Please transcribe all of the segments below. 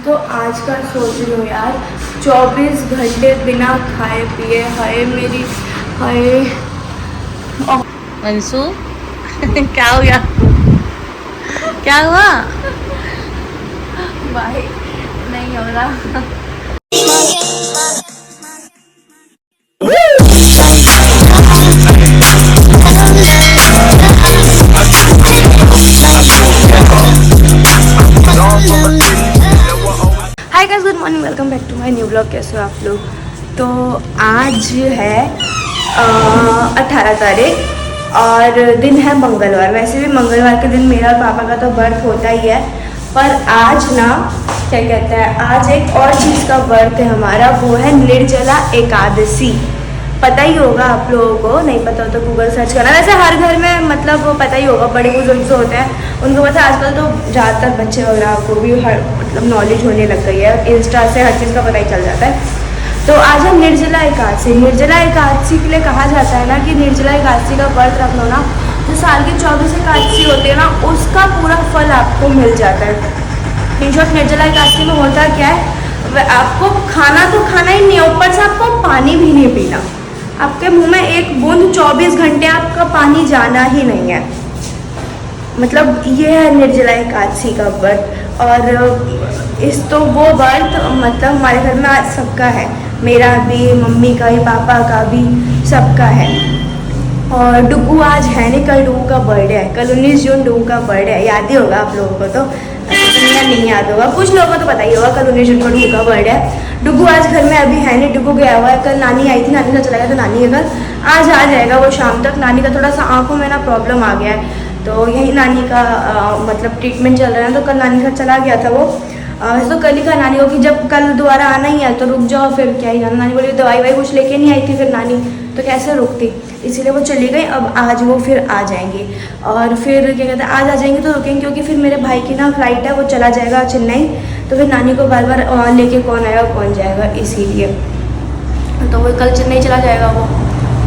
तो आज का सोच रही हूँ यार, 24 घंटे बिना खाए पिए, हाय मेरी, हाय। मंसू क्या हो गया? क्या हुआ? भाई नहीं हो रहा। Hi guys, good morning, welcome back to my new blog. कैसे हो आप लोग? तो आज है 18 तारीख और दिन है मंगलवार। वैसे भी मंगलवार के दिन मेरा और पापा का तो बर्थ होता ही है, पर आज ना क्या कहते हैं, आज एक और चीज़ का बर्थ है हमारा, वो है निर्जला एकादशी। पता ही होगा आप लोगों को, नहीं पता हो तो गूगल सर्च करना। वैसे हर घर में मतलब वो पता ही होगा, बड़े बुजुर्ग जो होते हैं उनको पता है। आजकल तो ज़्यादातर बच्चे वगैरह को भी हर मतलब नॉलेज होने लग गई है, इंस्टा से हर चीज़ का पता ही चल जाता है। तो आज है निर्जला एकादशी। निर्जला एकादशी के लिए कहा जाता है ना कि निर्जला एकादशी का व्रत रख लो ना, जो साल की 24 एकादशी होती है ना, उसका पूरा फल आपको मिल जाता है। इन शॉर्ट, निर्जला एकादशी में होता क्या है, आपको खाना तो खाना ही नहीं है, ऊपर से आपको पानी भी नहीं पीना। आपके मुंह में एक बूंद 24 घंटे आपका पानी जाना ही नहीं है। मतलब ये है निर्जला एकादशी का व्रत। और इस तो वो व्रत मतलब हमारे घर में आज सबका है, मेरा भी, मम्मी का भी, पापा का भी, सबका है। और डुगू आज है नहीं, कल डुगू का बर्थडे है, कल 19 जून डुगू का बर्थडे है। याद ही होगा आप लोगों को तो, नहीं याद होगा, कुछ लोगों को तो पता ही होगा कल 19 जून को डुगू का बर्थडे है। डुगू आज घर में अभी है नहीं, डुगू गया हुआ है। कल नानी आई थी, नानी का चला गया था, नानी का आज आ जाएगा वो शाम तक। नानी का थोड़ा सा आंखों में ना प्रॉब्लम आ गया है, तो यही नानी का मतलब ट्रीटमेंट चल रहा है। तो कल नानी का चला गया था वो। वैसे तो कल ही का नानी को कि जब कल दोबारा आना ही है तो रुक जाओ, फिर क्या ही जाना। नानी बोली दवाई वाई कुछ लेके नहीं आई थी फिर नानी, तो कैसे रुकती, इसीलिए वो चली गई। अब आज वो फिर आ जाएंगी और फिर क्या कहते हैं, आज आ जाएंगे तो रुकेंगे, क्योंकि फिर मेरे भाई की ना फ्लाइट है, वो चला जाएगा चेन्नई। तो फिर नानी को बार बार लेके कौन आएगा कौन जाएगा, इसीलिए तो वो कल चेन्नई चला जाएगा वो।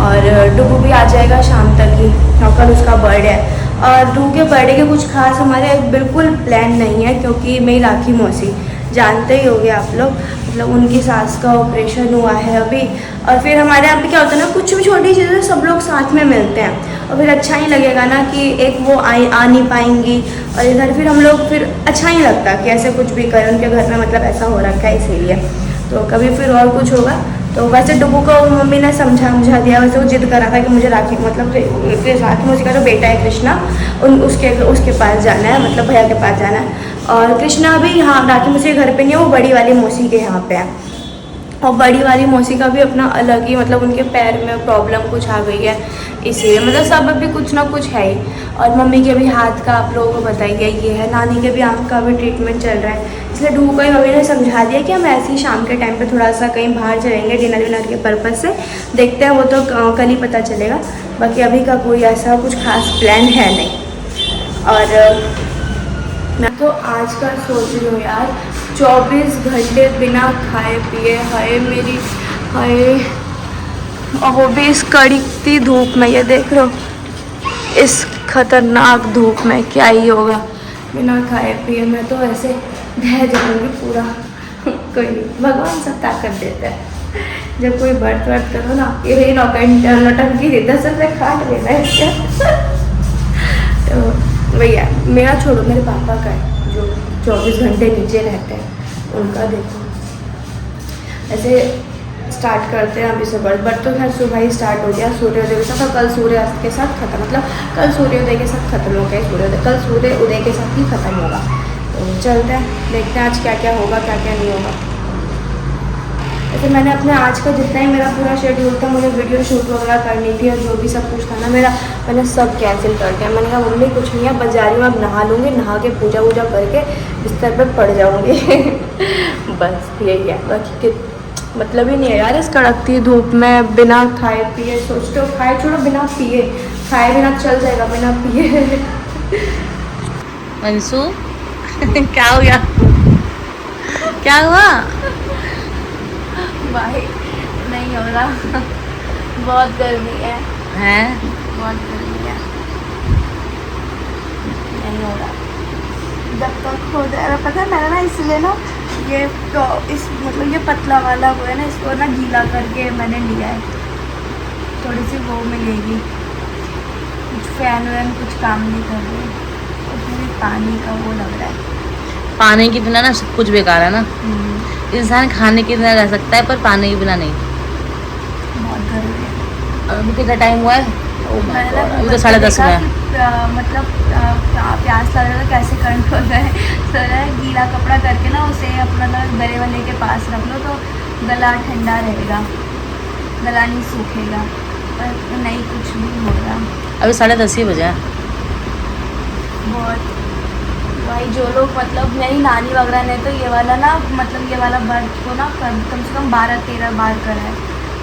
और डुगू भी आ जाएगा शाम तक ही, और कल उसका बर्थडे है। और डुगू के बर्थडे के कुछ खास हमारे बिल्कुल प्लान नहीं है, क्योंकि मेरी राखी मौसी जानते ही होंगे आप लोग, मतलब उनकी सास का ऑपरेशन हुआ है अभी। और फिर हमारे यहाँ पे क्या होता है ना, कुछ भी छोटी चीज़ें सब लोग साथ में मिलते हैं, और फिर अच्छा ही लगेगा ना कि एक वो आ नहीं पाएंगी और इधर फिर हम लोग, फिर अच्छा ही लगता कि ऐसे कुछ भी करें उनके घर में, मतलब ऐसा हो रखा है इसीलिए। तो कभी फिर और कुछ होगा तो वैसे डुगू को मम्मी ने समझा दिया। वैसे वो जिद कर रहा था कि मुझे राखी मतलब राखी मौसी का जो बेटा है कृष्णा, उसके पास जाना है, मतलब भैया के पास जाना है। और कृष्णा भी यहाँ राखी मौसी के घर पे नहीं है, वो बड़ी वाली मौसी के यहाँ पे है। और बड़ी वाली मौसी का भी अपना अलग ही, मतलब उनके पैर में प्रॉब्लम कुछ आ गई है, इसीलिए मतलब सब अभी कुछ ना कुछ है ही। और मम्मी के भी हाथ का आप लोगों को बताइए ये है, नानी के भी आँख का भी ट्रीटमेंट चल रहा है। इसलिए डू को ही मम्मी ने समझा दिया कि हम ऐसे ही शाम के टाइम पे थोड़ा सा कहीं बाहर चलेंगे डिनर विनर के पर्पज़ से। देखते हैं, वो तो कल ही पता चलेगा। बाकी अभी का कोई ऐसा कुछ खास प्लान है नहीं। और मैं तो आज का सोच रही हूँ यार, 24 घंटे बिना खाए पिए, हाय मेरी, हाय। और वो भी इस कड़कती धूप में, ये देख लो इस खतरनाक धूप में क्या ही होगा बिना खाए पिए। मैं तो ऐसे ढह जाऊंगी पूरा। कोई नहीं, भगवान सब ताकत देता है। जब कोई व्रत करो ना, ये रही नौटंकी थी, 10 रुपये काट लेना है इसका। तो भैया मेरा छोड़ो, मेरे पापा का है जो 24 घंटे नीचे रहते हैं, उनका देखो। ऐसे स्टार्ट करते हैं अभी से बट तो खैर सुबह ही स्टार्ट हो गया सूर्योदय के साथ, और कल सूर्यास्त के साथ खत्म, मतलब कल सूर्योदय के साथ खत्म हो गया सूर्योदय, कल सूर्योदय के साथ ही खत्म होगा। तो चलते हैं, देखते हैं आज क्या क्या होगा क्या क्या नहीं होगा। वैसे मैंने अपने आज का जितना ही मेरा पूरा शेड्यूल था, मुझे वीडियो शूट वगैरह करनी थी और जो भी सब कुछ था ना मेरा, मैंने सब कैंसिल कर दिया। मैंने कहा मम्मी कुछ नहीं है, बस जा रही हूँ, अब नहा लूँगी, नहा के पूजा वूजा करके बिस्तर पे पड़ जाऊँगी। बस यही है, बाकी मतलब ही नहीं है यार इस कड़कती धूप में बिना खाए पिए। सोचते हो खाए छोड़ो, बिना पिए, खाए बिना चल जाएगा, बिना पिए। मंसू क्या हो गया? क्या हुआ? भाई नहीं हो रहा, बहुत गर्मी है, हैं? बहुत गर्मी है, नहीं हो रहा। जब तक हो जाएगा, पता है मैंने ना इसलिए ना ये तो इस मतलब ये पतला वाला वो है ना, इसको ना गीला करके मैंने लिया है, थोड़ी सी वो मिलेगी। कुछ फैन वैन कुछ काम नहीं कर रही, उसमें भी पानी का वो लग रहा है। पानी के बिना ना सब कुछ बेकार है ना। इंसान खाने के बिना रह सकता है पर पानी के बिना नहीं। बहुत गर्मी है। और अभी कितना टाइम हुआ है? मैंने अभी तो 10:30 हुआ है। मतलब प्यास लग रहा था, कैसे कंट्रोल है सर है गीला कपड़ा करके ना उसे अपना गले वाले के पास रख लो तो गला ठंडा रहेगा, गला नहीं सूखेगा। पर नहीं कुछ भी हो रहा। अभी 10:30 ही बजा है। बहुत भाई जो लोग मतलब मेरी नानी वगैरह ने तो ये वाला ना मतलब ये वाला व्रत को ना कम से कम 12-13 बार करा है।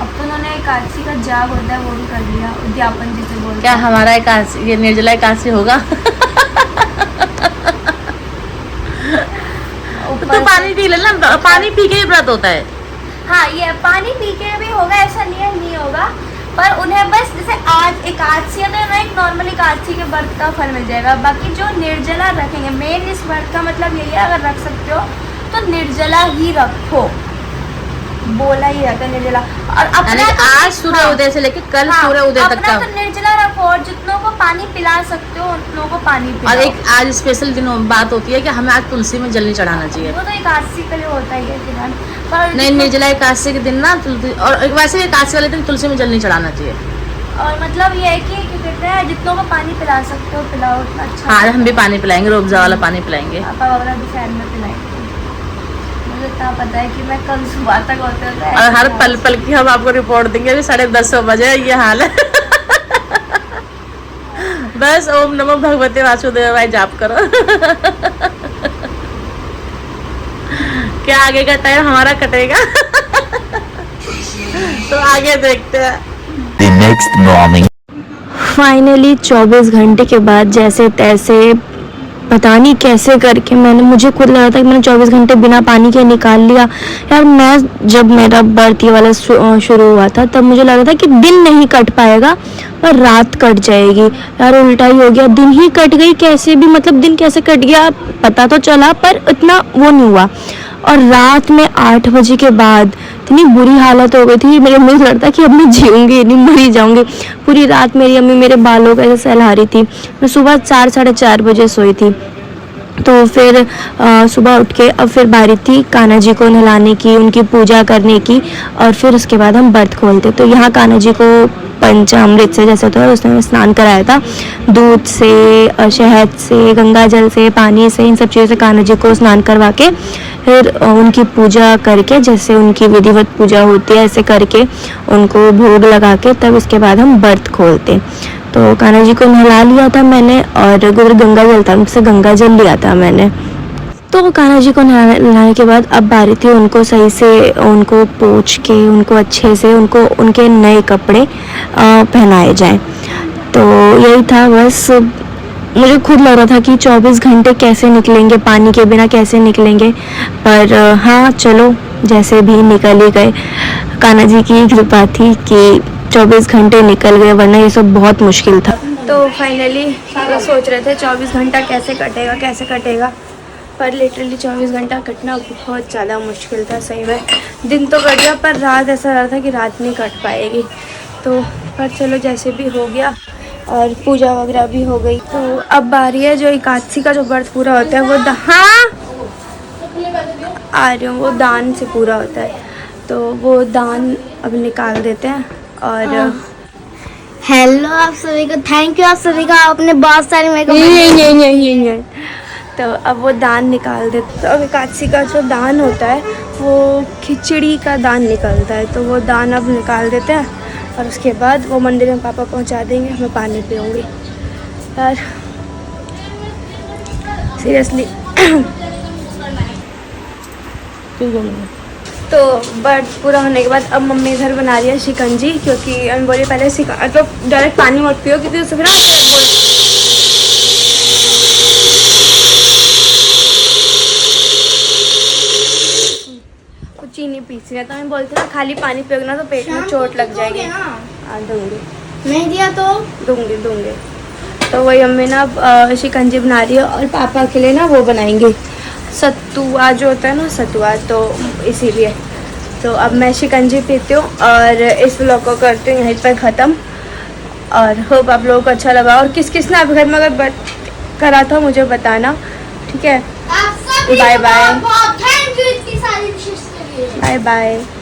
अब तो उन्होंने एकादशी का जाग होता है वो भी कर लिया, उद्यापन जिसे बोलते हैं। क्या हमारा एकादशी, ये निर्जला एकादशी होगा? तो पानी पी लेना, पानी पी के ही व्रत होता है। हाँ ये पानी पी के भी होगा, ऐसा नहीं होगा, पर उन्हें बस जैसे आज एकादशी है तो उन्हें एक नॉर्मल एकादशी के व्रत का फल मिल जाएगा। बाकी जो निर्जला रखेंगे, मेन इस व्रत का मतलब यही है, अगर रख सकते हो तो निर्जला ही रखो, बोला ही रहता है निर्जला। और अपना तो आज सूर्य उदय से लेकर कल सूर्य उदय तक का तो निर्जला रखो, और जितनों को पानी पिला सकते हो उतनों को पानी पिलाओ। और एक आज स्पेशल दिन बात होती है कि हमें आज तुलसी में जल नहीं चढ़ाना चाहिए। वो तो एकादशी के लिए होता ही है फिलहाल, पर नहीं, निर्जला एकादशी के दिन ना तुलसी, और वैसे भी एकादशी वाले दिन तुलसी में जल नहीं चढ़ाना चाहिए। और मतलब ये है कि क्या कहते हैं, जितनों को पानी पिला सकते हो पिलाओ, उतना अच्छा। हाँ हम भी पानी पिलाएंगे, रूअफ़ज़ा वाला पानी पिलाएंगे। पापा वगैरह भी फैन में पिलाएंगे। मुझे इतना पता है कि मैं कल सुबह तक होते होते और हर पल पल की हम आपको रिपोर्ट देंगे। अभी 10:30 बजे ये हाल है। बस ओम नमो भगवते वासुदेव भाई जाप करो। क्या आगे का टाइम हमारा कटेगा? तो आगे देखते हैं। The next morning. फाइनली 24 घंटे के बाद जैसे तैसे पता नहीं कैसे करके मुझे खुद लगा था कि मैंने 24 घंटे बिना पानी के निकाल लिया। यार मैं जब मेरा बर्थ ये वाला शुरू हुआ था तब मुझे लगा था कि दिन नहीं कट पाएगा पर रात कट जाएगी। यार उल्टा ही हो गया, दिन ही कट गई कैसे भी, मतलब दिन कैसे कट गया पता तो चला पर इतना वो नहीं हुआ। और रात में 8 बजे के बाद इतनी बुरी हालत हो गई थी, मेरी अम्मी को लगता कि अब मैं जीऊँगी नहीं, मरी जाऊँगी। पूरी रात मेरी अम्मी मेरे बालों को ऐसे सहला रही थी। मैं सुबह 4-4:30 बजे सोई थी। तो फिर सुबह उठ के अब फिर बारी थी कान्हा जी को नहलाने की, उनकी पूजा करने की, और फिर उसके बाद हम व्रत खोलते। तो यहाँ कान्हा जी को पंचामृत से जैसे तो उसने स्नान कराया था, दूध से, शहद से, गंगा जल से, पानी से, इन सब चीज़ों से कान्हा जी को स्नान करवा के फिर उनकी पूजा करके, जैसे उनकी विधिवत पूजा होती है ऐसे करके उनको भोग लगा के तब उसके बाद हम व्रत खोलते। तो कान्हा जी को नहला लिया था मैंने, और गंगा जल था, उनसे गंगा जल लिया था मैंने। तो कान्हा जी को नहलाने के बाद अब बारी थी उनको सही से उनको पोंछ के, उनको अच्छे से उनको उनके नए कपड़े पहनाए जाएं। तो यही था बस। मुझे खुद लग रहा था कि 24 घंटे कैसे निकलेंगे, पानी के बिना कैसे निकलेंगे, पर हाँ चलो जैसे भी निकल ही गए। कान्हा जी की कृपा थी कि 24 घंटे निकल गए, वरना ये सब बहुत मुश्किल था। तो फाइनली सोच रहे थे 24 घंटा कैसे कटेगा, पर लिटरली 24 घंटा कटना बहुत ज़्यादा मुश्किल था। सही में दिन तो कट गया पर रात ऐसा रहा था कि रात नहीं कट पाएगी। तो पर चलो जैसे भी हो गया, और पूजा वगैरह भी हो गई। तो अब बारी है जो एकादशी का जो व्रत पूरा होता है वो आ रही हूँ, वो दान से पूरा होता है। तो वो दान अब निकाल देते हैं। और हेलो आप सभी को, थैंक यू आप सभी का, आपने बहुत सारे मेरे को तो अब वो दान निकाल देते। तो अब एकादशी का जो दान होता है वो खिचड़ी का दान निकलता है, तो वो दान अब निकाल देते हैं, और उसके बाद वो मंदिर में पापा पहुंचा देंगे, मैं पानी पीऊँगी। यार सीरियसली। तो बट पूरा होने के बाद अब मम्मी इधर बना रही है शिकंजी, क्योंकि हम बोले पहले तो डायरेक्ट पानी मत पियो क्योंकि उससे फिर कुछ चीनी पीसी है, तो हम बोलते ना खाली पानी पियोगे ना तो पेट में चोट लग जाएगी। हाँ दूँगी, नहीं दिया तो दूँगी। तो वही अम्मी ना शिकंजी बना रही है, और पापा के लिए ना वो बनाएंगे सतुआ जो होता है ना, सतुआ, तो इसीलिए। तो अब मैं शिकंजी पीती हूँ और इस व्लॉग को करती हूँ यहीं पर ख़त्म। और होप आप लोगों को अच्छा लगा, और किस किस ने आप घर में अगर करा था मुझे बताना, ठीक है। आप सभी बाय को बाय। बहुत थैंक यू इतनी सारी विशेष के लिए। Bye bye.